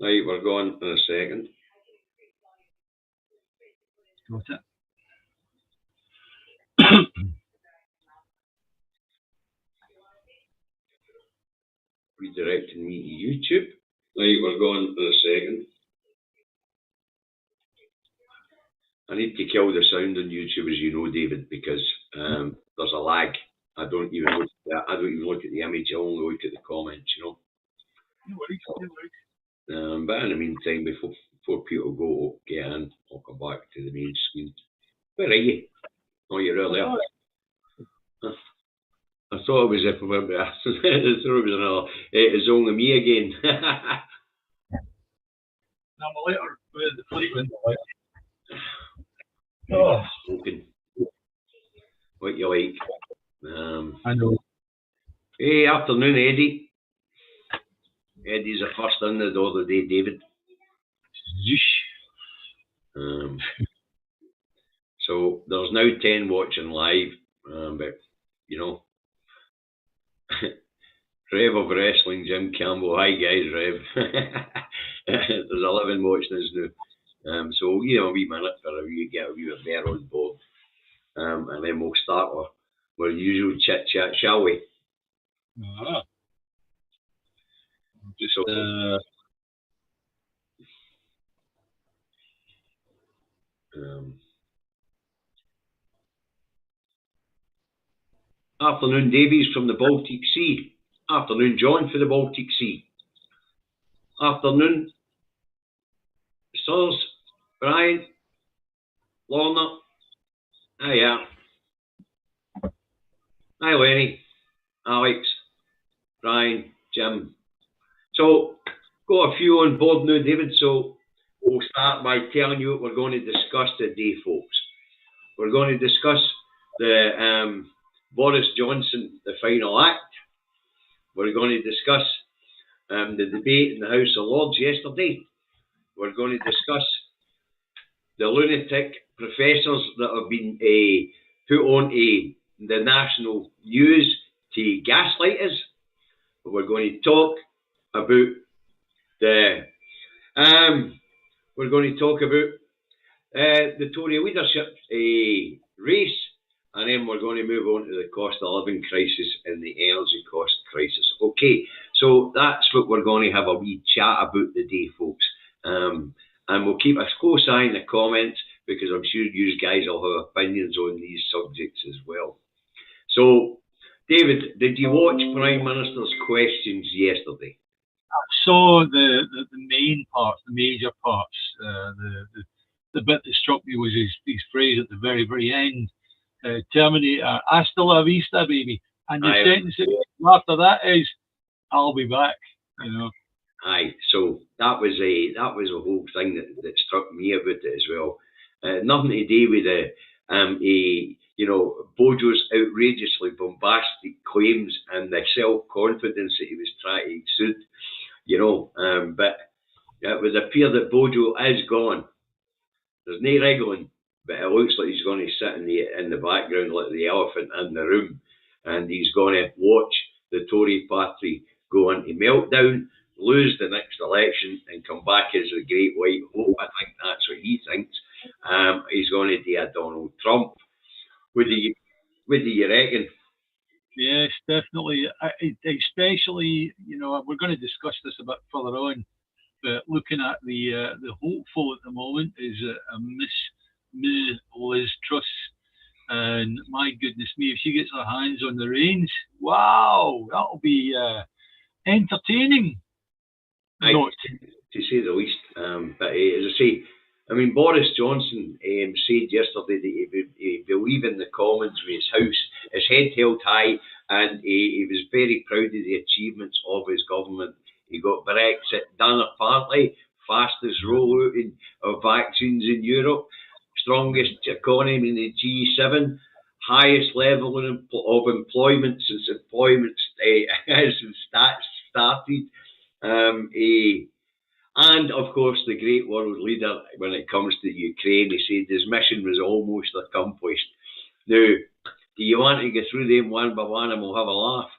Right, we're going in a second. Got it. Redirecting me to YouTube. Right, we're going in a second. I need to kill the sound on YouTube, as you know, David, because there's a lag. I don't even look at that. I don't even look at the image. I only look at the comments. No worries, no worries. But in the meantime, before people go get in, I'll come back to the main screen. Where are you? Oh, you're right there. I thought it was if I thought it was another. It's only me again. No, later with the fleet window. Oh, smoking. What you like? I know. Hey, afternoon, Eddie. Eddie's the first in the door today, David. So there's now 10 watching live, but you know, Rev of Wrestling, Jim Campbell. Hi guys, Rev. There's 11 watching us now. So we'll give a wee minute for you to get a wee bit better on board, and then we'll start our usual chit chat, shall we? Just Afternoon, Davies from the Baltic Sea. Afternoon, John for the Baltic Sea. Afternoon, Sirs, Brian, Lorna. Hiya. Hi, Lenny, Alex, Brian, Jim. So, got a few on board now, David. So, we'll start by telling you what we're going to discuss today, folks. We're going to discuss the Boris Johnson, the final act. We're going to discuss the debate in the House of Lords yesterday. We're going to discuss the lunatic professors that have been put on the national news to gaslight us. We're going to talk about the Tory leadership race, and then we're going to move on to the cost of living crisis and the energy cost crisis. Okay, so that's what we're going to have a wee chat about today, folks. And we'll keep a close eye on the comments, because I'm sure you guys will have opinions on these subjects as well. So, David, did you watch Prime Minister's questions yesterday? I saw the main parts, the major parts. The bit that struck me was his phrase at the very, very end, Terminator, hasta la vista, baby. And the sentence after that is, I'll be back, you know. Aye, so that was a whole thing that struck me about it as well. Nothing to do with Bojo's outrageously bombastic claims and the self-confidence that he was trying to exude, but it would appear that Bojo is gone. There's no wriggling, but it looks like he's going to sit in the background like the elephant in the room, and he's going to watch the Tory party go into meltdown, lose the next election, and come back as the Great White Hope. I think that's what he thinks. He's going to do a Donald Trump. What do you reckon? Yes, definitely. Especially, we're going to discuss this a bit further on, but looking at the hopeful at the moment is a Miss Liz Truss. And my goodness me, if she gets her hands on the reins, wow, that'll be entertaining. To say the least. But as I say, I mean, Boris Johnson said yesterday that he believed in the Commons with his head held high, and he was very proud of the achievements of his government. He got Brexit done apparently, fastest rollout of vaccines in Europe, strongest economy in the G7, highest level of employment since employment started. And of course, the great world leader when it comes to Ukraine, he said his mission was almost accomplished. Now, do you want to go through them one by one and we'll have a laugh?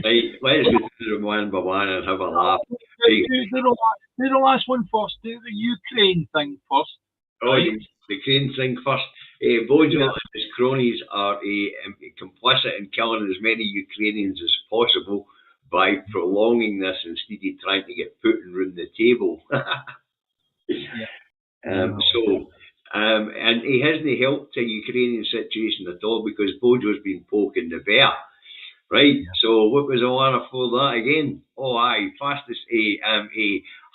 Right, let's go through them one by one and have a laugh. Do the last one first. Do the Ukraine thing first. Oh, Right? the Ukraine thing first. Bojo Yeah. and his cronies are complicit in killing as many Ukrainians as possible by prolonging this instead of trying to get Putin round the table. Yeah. And he hasn't helped the Ukrainian situation at all because Bojo's been poking the bear. Right, so what was the one for that again? Oh, aye, fastest,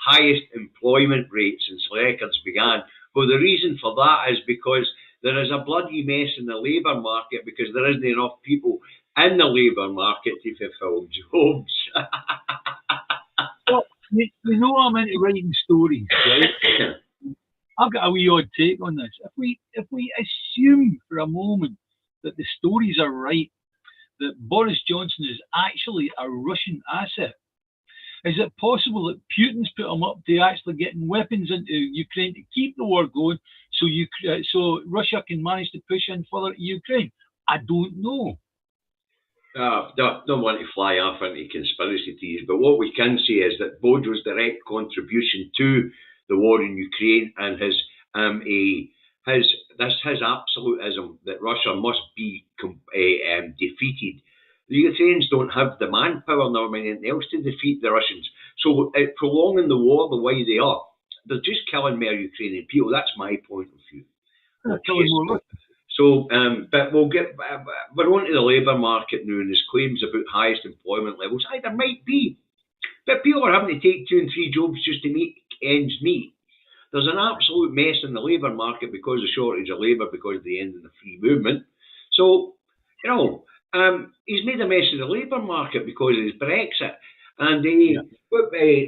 highest employment rate since records began. Well, the reason for that is because there is a bloody mess in the labour market because there isn't enough people in the labour market to fulfil jobs. Well, you know I'm into writing stories, right? I've got a wee odd take on this. If we assume for a moment that the stories are right, that Boris Johnson is actually a Russian asset, is it possible that Putin's put him up to actually getting weapons into Ukraine to keep the war going, so Russia can manage to push in further to Ukraine? I don't know. Don't want to fly off into conspiracy theories, but what we can say is that Bojo's direct contribution to the war in Ukraine and his absolutism that Russia must be defeated. The Ukrainians don't have the manpower nor anything else to defeat the Russians. So prolonging the war the way they are, they're just killing more Ukrainian people. That's my point of view. But we're on to the labour market now and his claims about highest employment levels. Aye, there might be. But people are having to take 2 and 3 jobs just to make ends meet. There's an absolute mess in the labour market because of the shortage of labour, because of the end of the free movement. So, he's made a mess of the labour market because of his Brexit. And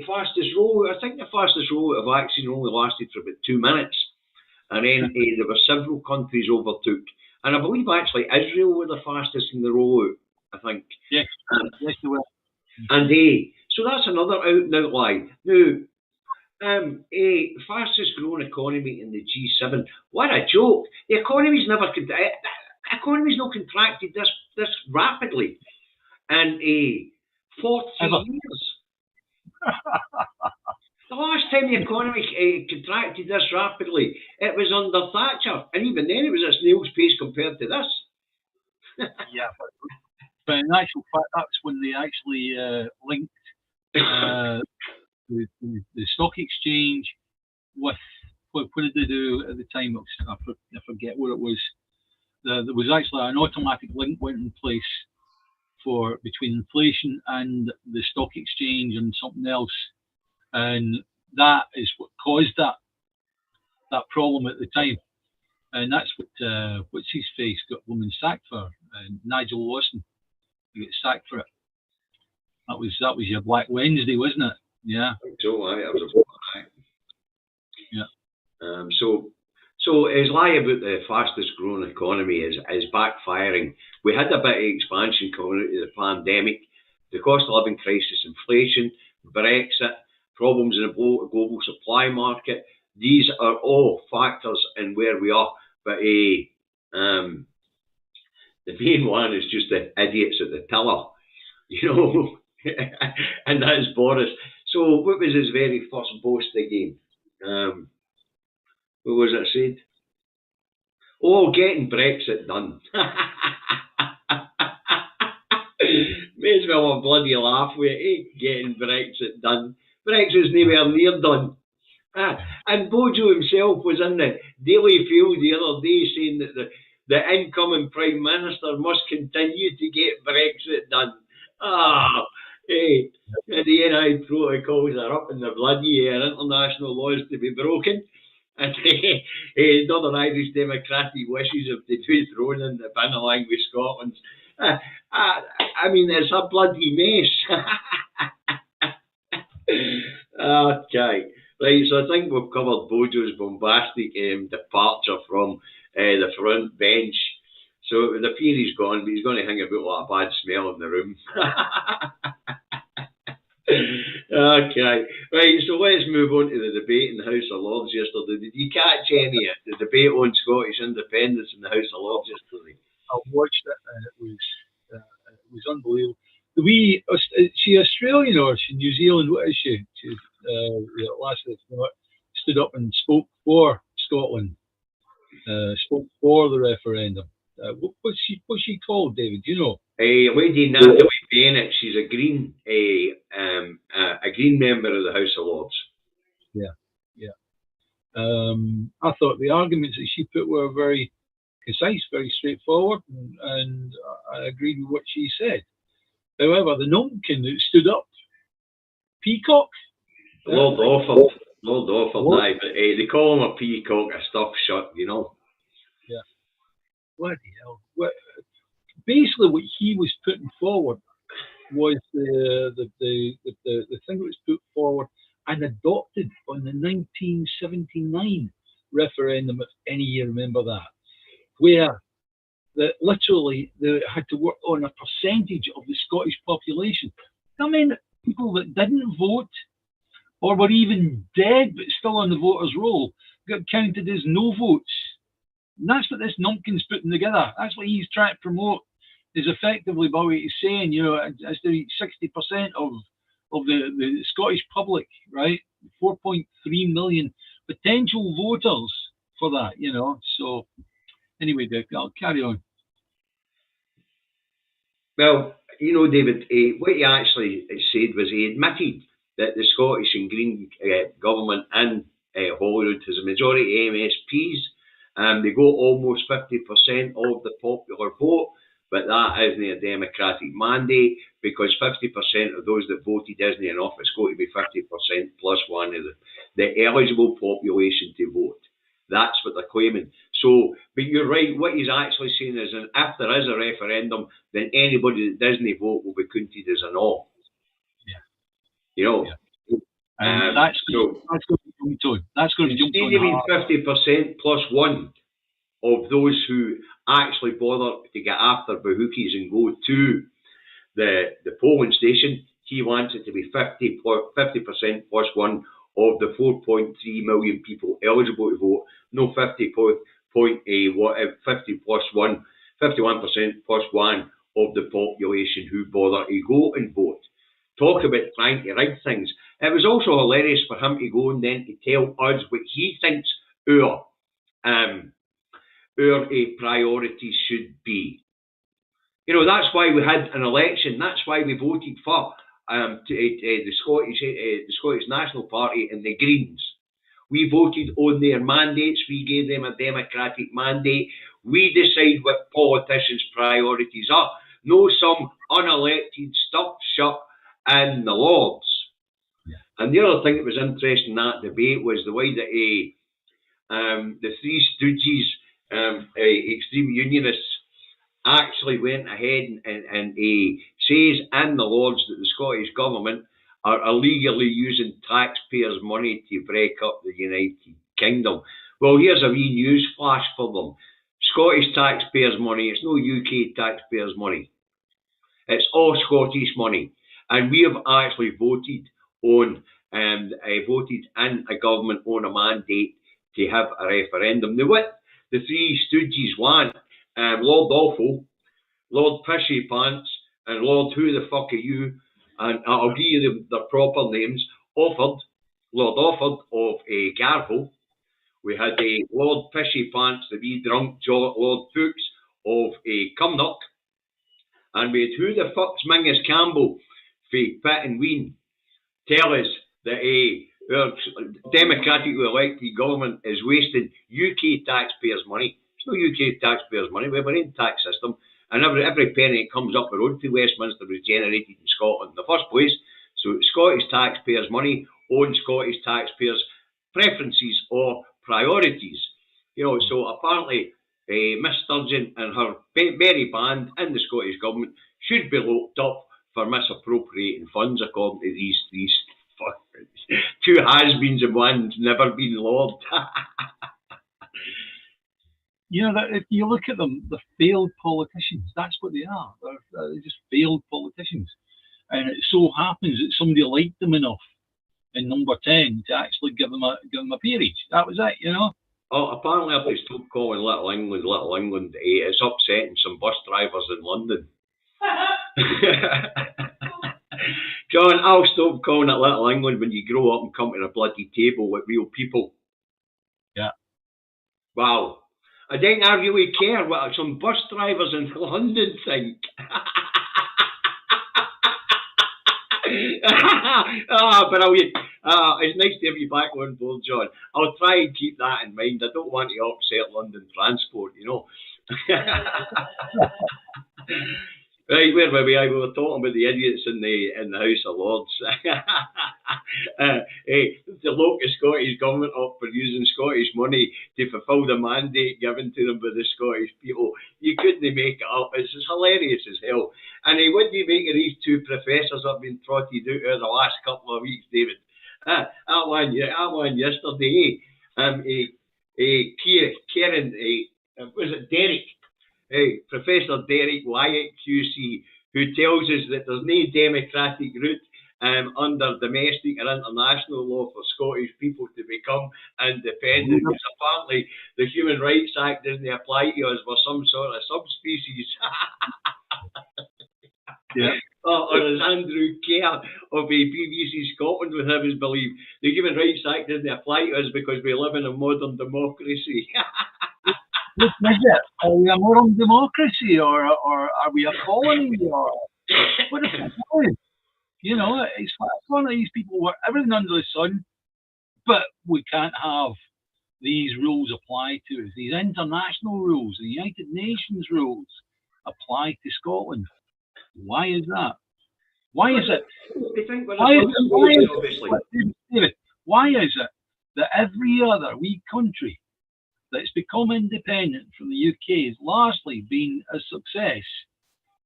fastest rollout, I think the fastest rollout of vaccine only lasted for about 2 minutes. And then there were several countries overtook. And I believe actually Israel were the fastest in the rollout, I think. Yes, yes they were. And so that's another out and out lie. Now, fastest growing economy in the G7. What a joke! The economy's not contracted this rapidly in 40 years. The last time the economy contracted this rapidly, it was under Thatcher, and even then it was a snail's pace compared to this. Yeah, but in actual fact, that's when they actually linked the stock exchange with what did they do at the time? I forget what it was. There was actually an automatic link went in place between inflation and the stock exchange and something else, and that is what caused that problem at the time, and that's what what's his face got woman sacked for, Nigel Lawson. He got sacked for it. That was your Black Wednesday, wasn't it? Yeah. So I was a yeah. So his lie about the fastest growing economy is backfiring. We had a bit of expansion coming out of the pandemic, the cost of living crisis, inflation, Brexit, problems in the global supply market. These are all factors in where we are. But the main one is just the idiots at the tiller, and that is Boris. So what was his very first boast again? What was it said? Oh, getting Brexit done. May as well have bloody laugh with it, getting Brexit done. Brexit's nowhere near done. And Bojo himself was in the Daily Field the other day saying that the incoming Prime Minister must continue to get Brexit done. The NI protocols are up in the bloody air, international laws to be broken. And Northern Irish Democratic wishes of the thrown in the bin along with Scotland's. I mean, it's a bloody mess. Okay. Right, so I think we've covered Bojo's bombastic departure from the front bench. So it would appear he's gone, but he's going to hang about like a bad smell in the room. Okay, right, so let's move on to the debate in the House of Lords yesterday. Did you catch any of the debate on Scottish independence in the House of Lords yesterday? I watched it and it was unbelievable. Is she Australian or is she New Zealand? What is she? She last stood up and spoke for Scotland, spoke for the referendum. What's she called, David? Do you know? Lady Natalie Bennett. She's a Green, a Green member of the House of Lords. Yeah. I thought the arguments that she put were very concise, very straightforward, and I agreed with what she said. However, the numpkin that stood up, Peacock, Lord Orford, aye, but they call him a peacock, a stuffed shut, you know. Yeah. Bloody hell. Basically, what he was putting forward was the thing that was put forward and adopted on the 1979 referendum, if any of you remember that, where literally they had to work on a percentage of the Scottish population. I mean, people that didn't vote or were even dead but still on the voters' roll got counted as no votes. And that's what this numpkin's putting together. That's what he's trying to promote, is effectively by what he's saying, you know, as to 60% of the Scottish public, right? 4.3 million potential voters for that, you know. So anyway, Dick, I'll carry on. Well, you know, David, what he actually said was he admitted that the Scottish and Green government and Holyrood has a majority MSPs. They go almost 50% of the popular vote, but that isn't a democratic mandate because 50% of those that voted isn't enough. It's got to be 50% plus one of the eligible population to vote. That's what they're claiming. So, but you're right, what he's actually saying is that if there is a referendum, then anybody that doesn't vote will be counted as a no. Yeah. You know? Yeah. That's going to be jumped on. That's going to be jumped on. Instead of 50% plus one of those who actually bother to get after bahookies and go to the polling station, he wants it to be 50% plus one of the 4.3 million people eligible to vote, no 50 plus one, 51% plus one of the population who bother to go and vote. Talk about trying to rig things. It was also hilarious for him to go and then to tell us what he thinks our priorities should be. You know, that's why we had an election. That's why we voted for the Scottish National Party and the Greens. We voted on their mandates. We gave them a democratic mandate. We decide what politicians' priorities are. No some unelected stuff shut in the Lords. Yeah. And the other thing that was interesting in that debate was the way that the Three Stooges, extreme unionists, actually went ahead and says in the Lords that the Scottish Government are illegally using taxpayers' money to break up the United Kingdom. Well, here's a wee news flash for them. Scottish taxpayers' money, it's no UK taxpayers' money. It's all Scottish money. And we have actually voted in a government on a mandate to have a referendum. Now, what the Three Stooges want, Lord Awful, Lord Pishy Pants, and Lord Who the Fuck Are You, and I'll give you their proper names, Lord Offord of Garville. We had Lord Pishy Pants, the wee drunk Lord Fuchs of Cumnock. And we had Who the Fuck's Mingus Campbell for Pitt and Ween. Tell us that our democratically elected government is wasting UK taxpayers' money. It's no UK taxpayers' money. We have our own tax system. And every penny that comes up the road to Westminster was generated in Scotland in the first place. So Scottish taxpayers' money on Scottish taxpayers' preferences or priorities. You know, so apparently Miss Sturgeon and her merry band in the Scottish Government should be locked up for misappropriating funds, according to these two has-beens and one's never been Lord. You know, that if you look at them, they're failed politicians. That's what they are. They're just failed politicians. And it so happens that somebody liked them enough in number 10 to actually give them a peerage. That was it, you know. Oh, apparently if they stop calling Little England, it's upsetting some bus drivers in London. John, I'll stop calling it Little England when you grow up and come to the bloody table with real people. Yeah. Wow. I don't really care what some bus drivers in London think. Brilliant. It's nice to have you back on board, John. I'll try and keep that in mind. I don't want to upset London transport, you know. Right, where were we? We were talking about the idiots in the House of Lords. The local Scottish government up for using Scottish money to fulfil the mandate given to them by the Scottish people. You couldn't make it up. It's as hilarious as hell. And what do you make of these two professors that have been trotted out over the last couple of weeks, David? That one yesterday. Kieran, was it Derek? Professor Derek Wyatt QC, who tells us that there's no democratic route under domestic or international law for Scottish people to become independent, because apparently the Human Rights Act doesn't apply to us. We're some sort of subspecies. Yeah. Or as Andrew Kerr of BBC Scotland would have us believe, the Human Rights Act doesn't apply to us because we live in a modern democracy. Is it? Are we a modern democracy, or are we a colony, or what is it? You know, it's one of these people where everything under the sun, but we can't have these rules apply to us. These international rules, the United Nations rules, apply to Scotland. Why is that? Why is it? Why is it that every other wee country that's become independent from the UK has largely been a success,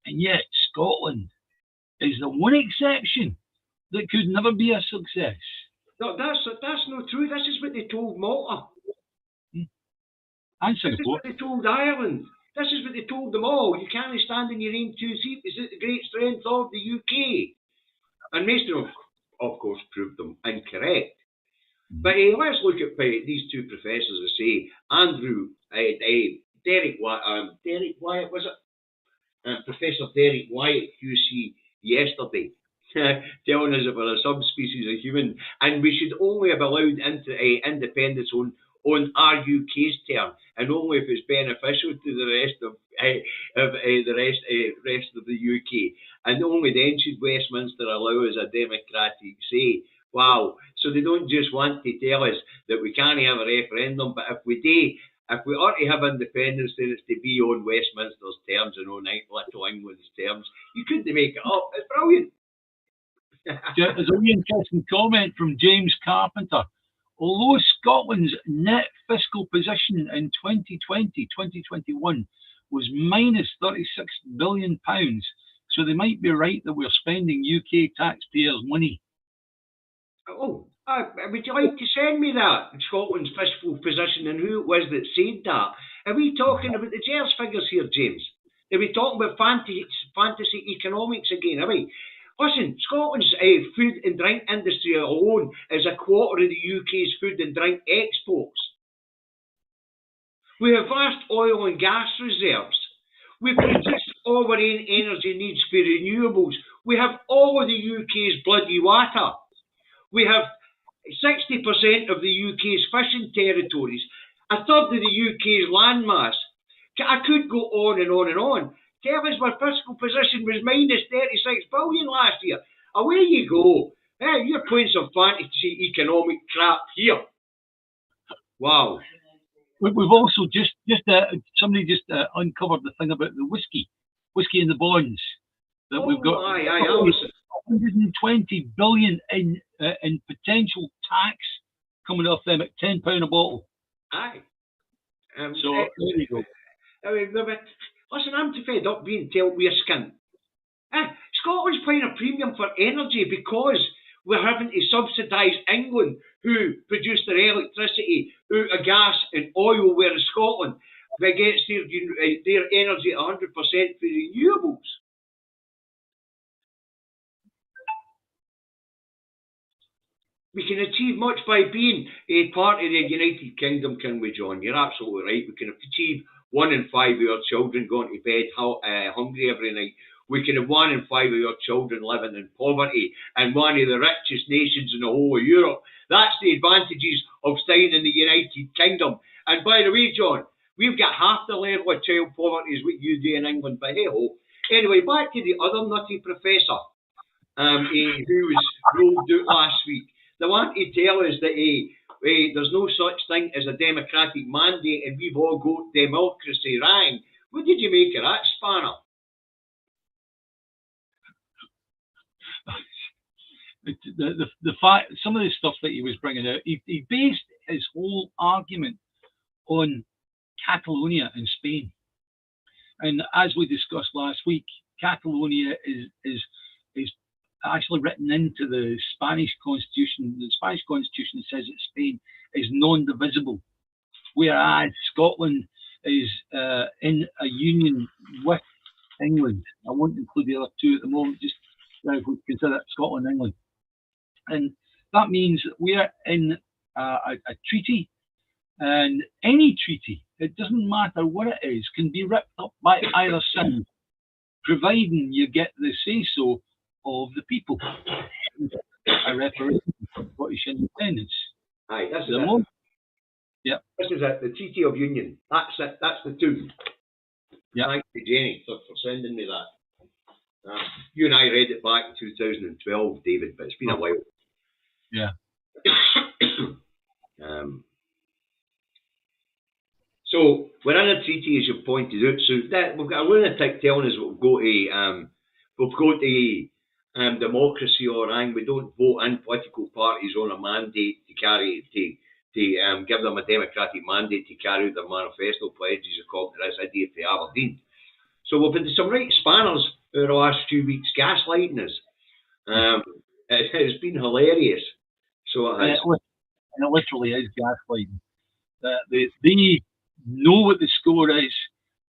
and yet Scotland is the one exception that could never be a success? No, that's not true. This is what they told Malta. And This is Singapore. what they told Ireland. This is what they told them all. You can't stand in your own two seats. It's the great strength of the UK. And most of them, of course, proved them incorrect. But let's look at these two professors, I say, Derek Wyatt, was it? Professor Derek Wyatt, QC, yesterday, telling us that we're a subspecies of human, and we should only have allowed independence on our UK's term, and only if it's beneficial to the rest of the UK, and only then should Westminster allow us a democratic say. Wow! So they don't just want to tell us that we can't have a referendum, but if we are to have independence, then it's to be on Westminster's terms and on Little England's terms. You couldn't make it up. It's brilliant. There's a really interesting comment from James Carpenter. Although Scotland's net fiscal position in 2020-2021 was minus £36 billion, so they might be right that we're spending UK taxpayers' money. Oh, would you like to send me that, Scotland's fiscal position, and who it was that said that? Are we talking about the JERS figures here, James? Are we talking about fantasy economics again, are we? Listen, Scotland's food and drink industry alone is a quarter of the UK's food and drink exports. We have vast oil and gas reserves. We produce all our own energy needs for renewables. We have all of the UK's bloody water. We have 60% of the UK's fishing territories, a third of the UK's landmass. I could go on and on and on. Tell us my fiscal position was minus 36 billion last year. Away you go. Hey, you're playing some fantasy economic crap here. Wow. We've also somebody just uncovered the thing about the whiskey and the bonds that we've got. 120 billion in potential tax coming off them at £10 a bottle. Aye. So there you go. Listen, I'm too fed up being told we're skint. Scotland's paying a premium for energy because we're having to subsidise England, who produce their electricity out of gas and oil, whereas Scotland gets their energy at 100% for renewables. We can achieve much by being a part of the United Kingdom, can we, John? You're absolutely right. We can achieve 1 in 5 of our children going to bed hungry every night. we can have 1 in 5 of your children living in poverty in one of the richest nations in the whole of Europe. That's the advantages of staying in the United Kingdom. And by the way, John, we've got half the level of child poverty as what you do in England, but hey-ho. Anyway, back to the other nutty professor who was rolled out last week. They want to tell us that there's no such thing as a democratic mandate and we've all got democracy wrong. What did you make of that spanner? The fact, some of the stuff that he was bringing out, he based his whole argument on Catalonia in Spain. And as we discussed last week, Catalonia is actually written into the Spanish constitution. The Spanish constitution says that Spain is non-divisible, whereas Scotland is in a union with England. I won't include the other two at the moment, just if we consider Scotland and England. And that means that we're in a treaty, and any treaty, it doesn't matter what it is, can be ripped up by either side, providing you get the say-so of the people. A referendum for Scottish independence. Aye, that's the it. moment. Yeah. This is it, the Treaty of Union. That's it, that's the tune. Yeah. Thank you, Jenny, for sending me that. You and I read it back in 2012, David, but it's been a while. Yeah. So we're in a treaty, as you pointed out. So that we've got a lunatic telling us we've got democracy or wrong. We don't vote in political parties on a mandate to give them a democratic mandate to carry out their manifesto pledges according to this idiot for Aberdeen. So we've had some right spanners over the last few weeks gaslighting us. It's been hilarious. So it has. And it literally is gaslighting. They know what the score is,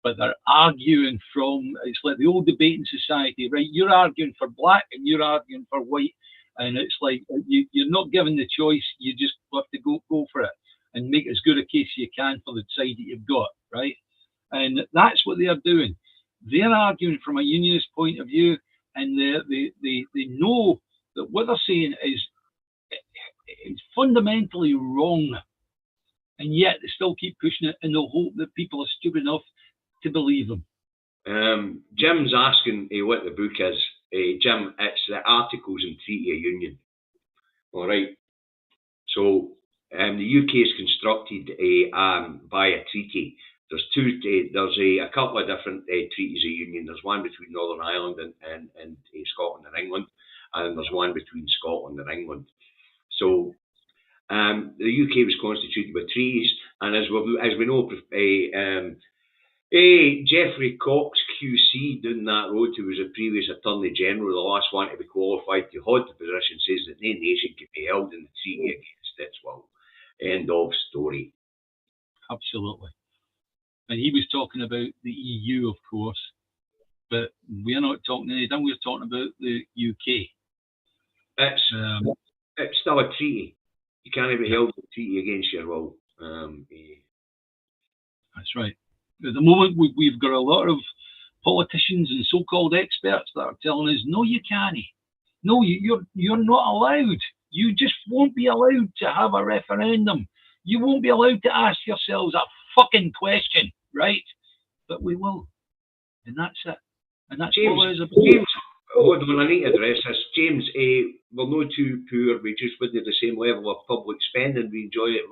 but they're arguing from, it's like the old debating society, right? You're arguing for black and you're arguing for white, and it's like you're not given the choice, you just have to go for it and make as good a case you can for the side that you've got, right? And that's what they are doing. They're arguing from a unionist point of view, and they know that what they're saying is fundamentally wrong, and yet they still keep pushing it in the hope that people are stupid enough to believe them. Jim's asking what the book is. Jim, it's the Articles and Treaty of Union. All right. So the UK is constructed by a treaty. There's a couple of different treaties of union. There's one between Northern Ireland and Scotland and England, and there's one between Scotland and England. So the UK was constituted by treaties, and as we know, Geoffrey Cox QC down that road, who was a previous Attorney General, the last one to be qualified to hold the position, says that no nation can be held in the treaty against its will. End of story. Absolutely. And he was talking about the EU, of course, but we're not talking anything. We're talking about the UK. It's still a treaty. You can't be held in a treaty against your will. That's right. At the moment, we've got a lot of politicians and so-called experts that are telling us, no, you can't. No, you're not allowed. You just won't be allowed to have a referendum. You won't be allowed to ask yourselves a fucking question, right? But we will. And that's it. And that's James, all it is about. James, hold on, I need to address this. James, we're not too poor. We just wouldn't have the same level of public spending. We enjoy it.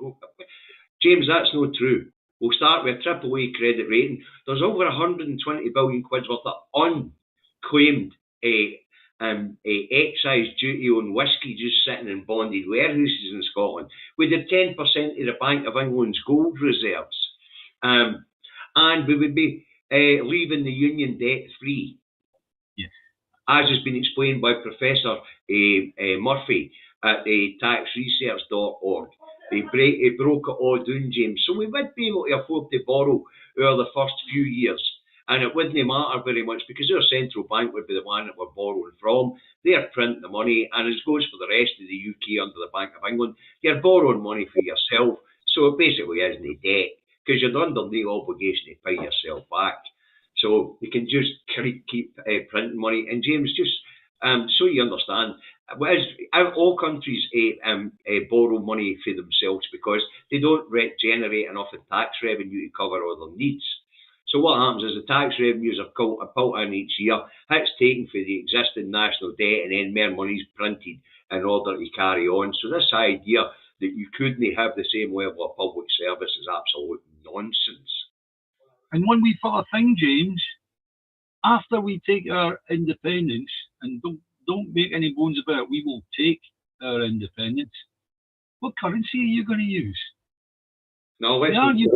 James, that's not true. We'll start with a AAA credit rating. There's over 120 billion quid worth of unclaimed excise duty on whiskey just sitting in bonded warehouses in Scotland. We did 10% of the Bank of England's gold reserves. And we would be leaving the union debt-free. Yes. As has been explained by Professor Murphy at taxresearch.org. He broke it all down, James. So we would be able to afford to borrow over the first few years. And it wouldn't matter very much because our central bank would be the one that we're borrowing from. They're printing the money, and as goes for the rest of the UK under the Bank of England, you're borrowing money for yourself. So it basically isn't a debt because you're under no obligation to pay yourself back. So you can just keep printing money. And James, just so you understand, all countries borrow money for themselves because they don't generate enough of tax revenue to cover all their needs. So what happens is the tax revenues are pulled in each year, it's taken for the existing national debt, and then more money's printed in order to carry on. So this idea that you couldn't have the same level of public service is absolute nonsense. And one wee further thing, James, after we take our independence, and don't make any bones about it, we will take our independence. What currency are you going to use? No, let's you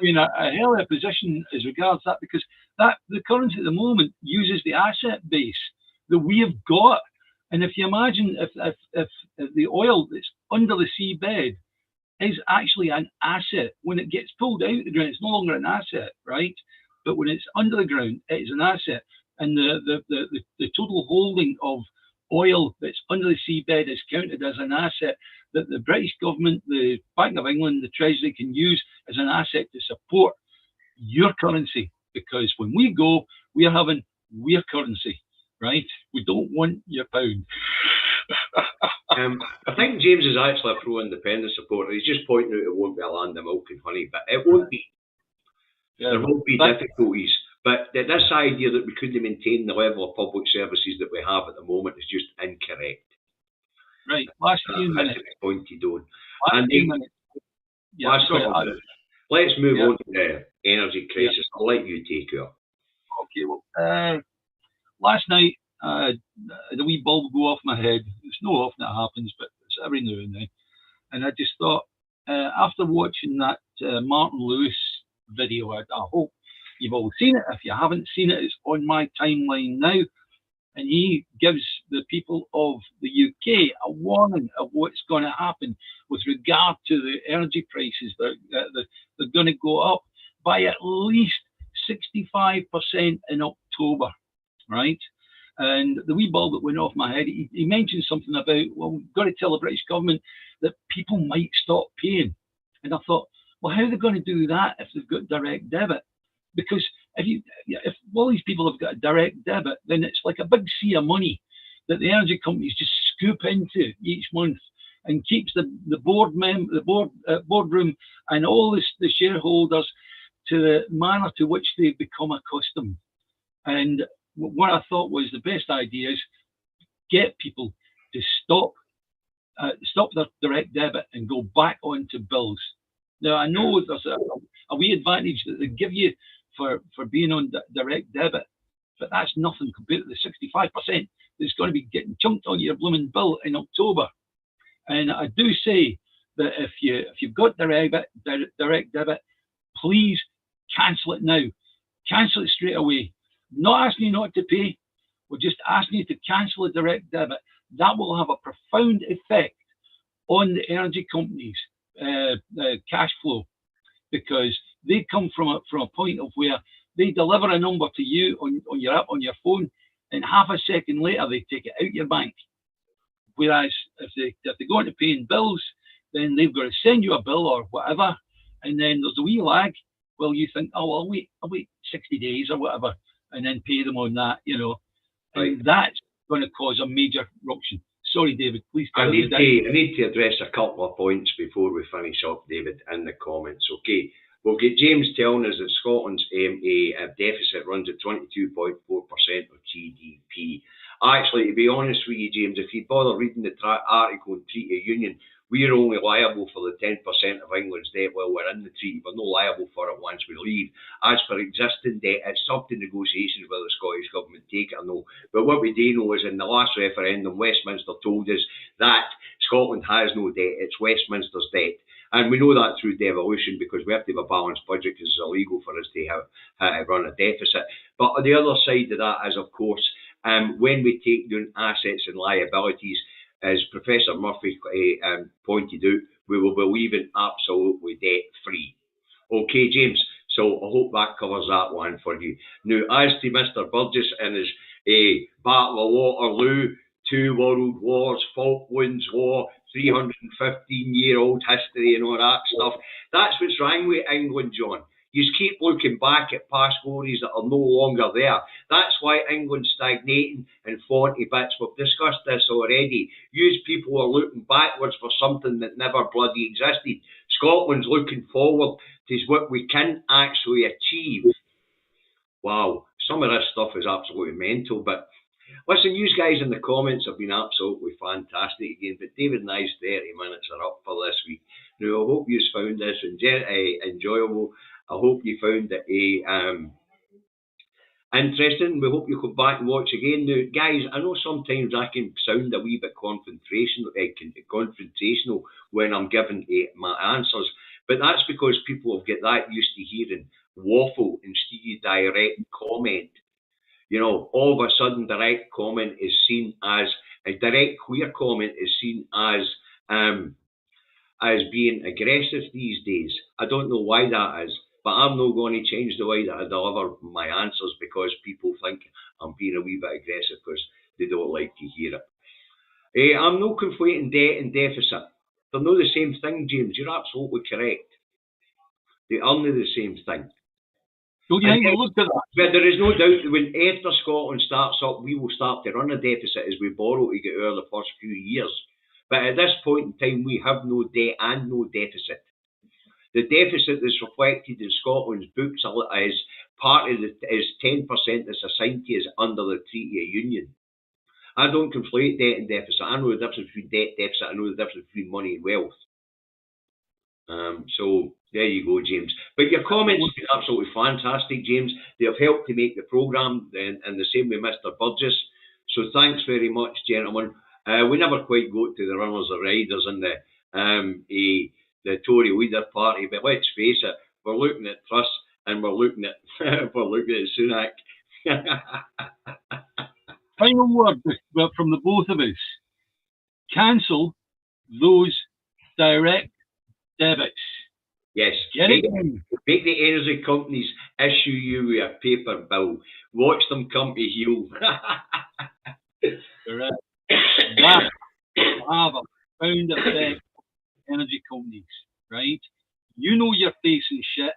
in a hell of a position as regards that, because that the currency at the moment uses the asset base that we have got. And if you imagine if the oil that's under the seabed is actually an asset, when it gets pulled out of the ground, it's no longer an asset, right? But when it's under the ground, it is an asset. And the total holding of oil that's under the seabed is counted as an asset that the British government, the Bank of England, the Treasury can use as an asset to support your currency. Because when we go, we are having your currency, right? We don't want your pound. I think James is actually a pro-independence supporter. He's just pointing out it won't be a land of milk and honey, but it won't be. Yeah, there will be difficulties. But this idea that we couldn't maintain the level of public services that we have at the moment is just incorrect. Right, last few minutes. Pointed on. Yeah, let's move on to the energy crisis. I'll let you take it. Okay, well, last night, the wee bulb go off my head. It's no often that happens, but it's every now and then. And I just thought, after watching that Martin Lewis video, I hope you've all seen it. If you haven't seen it, it's on my timeline now. And he gives the people of the UK a warning of what's going to happen with regard to the energy prices. They're going to go up by at least 65% in October, right? And the wee bulb that went off my head, he mentioned something about, well, we've got to tell the British government that people might stop paying. And I thought, well, how are they going to do that if they've got direct debit? Because if all these people have got a direct debit, then it's like a big sea of money that the energy companies just scoop into each month and keeps the boardroom and all the shareholders to the manner to which they become accustomed. And what I thought was the best idea is get people to stop their direct debit and go back onto bills. Now, I know there's a wee advantage that they give you for being on direct debit, but that's nothing compared to the 65% that's going to be getting chunked on your blooming bill in October. And I do say that if you've got direct debit, please cancel it now. Cancel it straight away. Not asking you not to pay. We're just asking you to cancel the direct debit. That will have a profound effect on the energy companies' cash flow, because they come from a point of where they deliver a number to you on your app on your phone, and half a second later they take it out your bank. Whereas if they go into paying bills, then they've got to send you a bill or whatever, and then there's a wee lag. Well, you think, oh, I'll wait 60 days or whatever, and then pay them on that, Right. And that's going to cause a major eruption. Sorry, David, please. I need to address a couple of points before we finish up, David, in the comments. Okay, we'll get James telling us that Scotland's deficit runs at 22.4% of GDP. Actually, to be honest with you, James, if you bother reading the article in Treaty of Union, we are only liable for the 10% of England's debt while we're in the treaty. We're not liable for it once we leave. As for existing debt, it's up to negotiations whether the Scottish Government take it or no. But what we do know is in the last referendum, Westminster told us that Scotland has no debt. It's Westminster's debt. And we know that through devolution because we have to have a balanced budget because it's illegal for us to run a deficit. But on the other side of that is, of course, when we take down assets and liabilities, as Professor Murphy pointed out, we will be leaving absolutely debt-free. Okay, James, so I hope that covers that one for you. Now, as to Mr. Burgess and his Battle of Waterloo, 2 World Wars, Falklands War, 315-year-old history and all that stuff, that's what's wrong with England, John. You keep looking back at past glories that are no longer there. That's why England's stagnating and falling to bits. We've discussed this already. You people are looking backwards for something that never bloody existed. Scotland's looking forward to what we can actually achieve. Wow, some of this stuff is absolutely mental, but listen, you guys in the comments have been absolutely fantastic again, but David and I's 30 minutes are up for this week. Now, I hope you found this enjoyable. I hope you found it interesting. We hope you come back and watch again. Now, guys, I know sometimes I can sound a wee bit confrontational when I'm giving my answers, but that's because people have got that used to hearing waffle instead of direct comment. You know, all of a sudden, direct comment is seen as a direct queer comment is seen as being aggressive these days. I don't know why that is, but I'm not going to change the way that I deliver my answers because people think I'm being a wee bit aggressive because they don't like to hear it. I'm not conflating debt and deficit. They're not the same thing, James. You're absolutely correct. They are not the same thing. Don't you think we looked at that? But there is no doubt that when after Scotland starts up, we will start to run a deficit as we borrow to get out of the first few years. But at this point in time, we have no debt and no deficit. The deficit that's reflected in Scotland's books is part of is 10% that's assigned to us under the Treaty of Union. I don't conflate debt and deficit. I know the difference between debt, deficit. I know the difference between money and wealth. So there you go, James. But your comments have been absolutely fantastic, James. They have helped to make the programme, and the same with Mr. Burgess. So thanks very much, gentlemen. We never quite got to the runners or riders and the Tory leader party, but let's face it, we're looking at Truss and we're looking at Sunak. Final word from the both of us. Cancel those direct debits. Yes. Make the energy companies issue you with a paper bill. Watch them come to heel. Correct. That have a profound effect on energy companies, right? You know you're facing shit.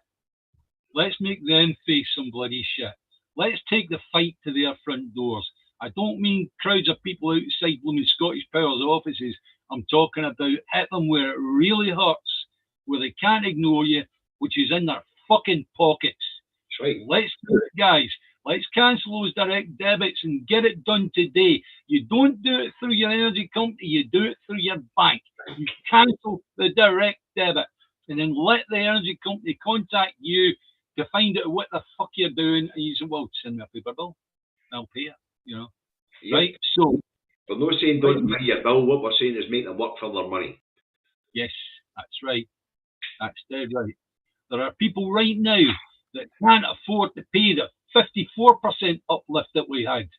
Let's make them face some bloody shit. Let's take the fight to their front doors. I don't mean crowds of people outside blooming Scottish Power's offices. I'm talking about hit them where it really hurts, where they can't ignore you, which is in their fucking pockets. That's right. Let's do it, guys. Let's cancel those direct debits and get it done today. You don't do it through your energy company. You do it through your bank. You cancel the direct debit and then let the energy company contact you to find out what the fuck you're doing. And you say, well, send me a paper bill. I'll pay it, you know. Yep. Right? So we're not saying don't pay your bill. What we're saying is make them work for their money. Yes, that's right. That's dead right. There are people right now that can't afford to pay the 54% uplift that we had.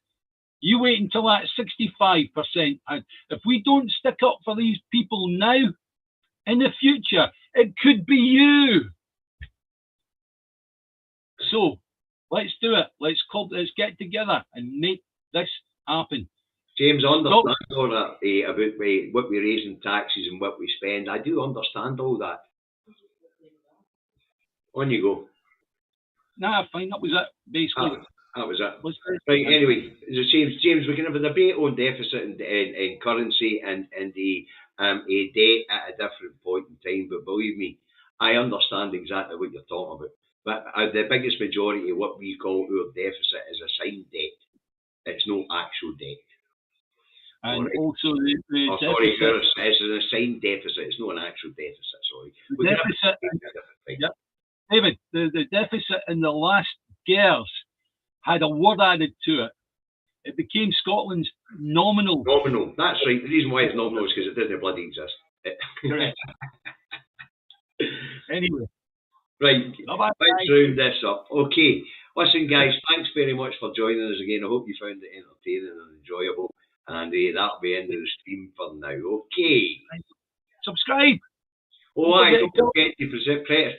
You wait until that 65%. And if we don't stick up for these people now, in the future, it could be you. So let's do it. Let's get together and make this happen. James, I understand all that about what we raise in taxes and what we spend. I do understand all that. On you go. Nah, fine. That was it, basically. That was it. Right, anyway, James, we can have a debate on deficit and currency and the a debt at a different point in time, but believe me, I understand exactly what you're talking about. But the biggest majority of what we call our deficit is assigned debt. It's no actual debt. And right. Also the deficit. Sorry, it's an assigned deficit. It's not an actual deficit, sorry. The deficit, yeah. David, the deficit in the last years had a word added to it. It became Scotland's nominal. Nominal, that's right. The reason why it's nominal is because it doesn't bloody exist. Correct. Anyway. Right, let's round this up. Okay, listen guys, thanks very much for joining us again. I hope you found it entertaining and enjoyable. And that'll be the end of the stream for now. Okay. Subscribe. Oh, I don't forget to press